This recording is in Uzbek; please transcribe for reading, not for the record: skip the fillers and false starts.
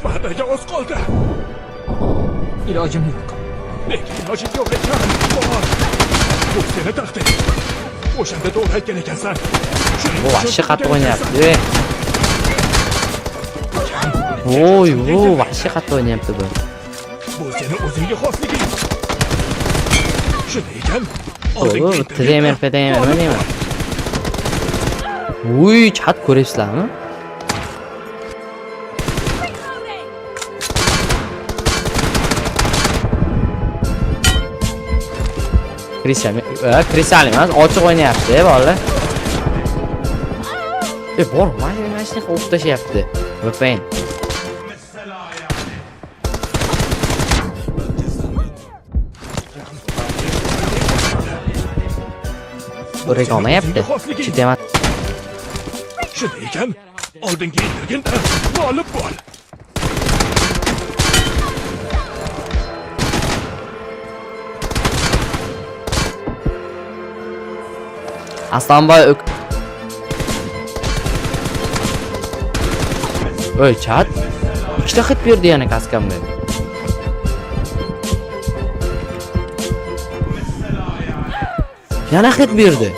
Va'daga oz qoldi. Ilojim yo'q. Lekin ilojing yo'q ekan. Bor. Bu seni taqdir. O'shanda to'g'ri aytgan ekansan. Bu vahshiy qattiq o'ynayapti. Voy, vahshiy qattiq o'ynayapti bu. Bu seni o'zingga xosliging. Shunday ekan, tremer nima deyman? Uy, chat ko'ryapsizlarmi? Kristal emas, ochiq o'ynayapti, bolalar. Bor, mana shuni o'qib tashyapti. VPN. O'rgamayapti. Chidaman. Shunday ekan, oldinga intilganda g'olib bo'l. Aslanboy Oy, chat. Ikkita hit berdi yana kaskamga. Yana hit berdi.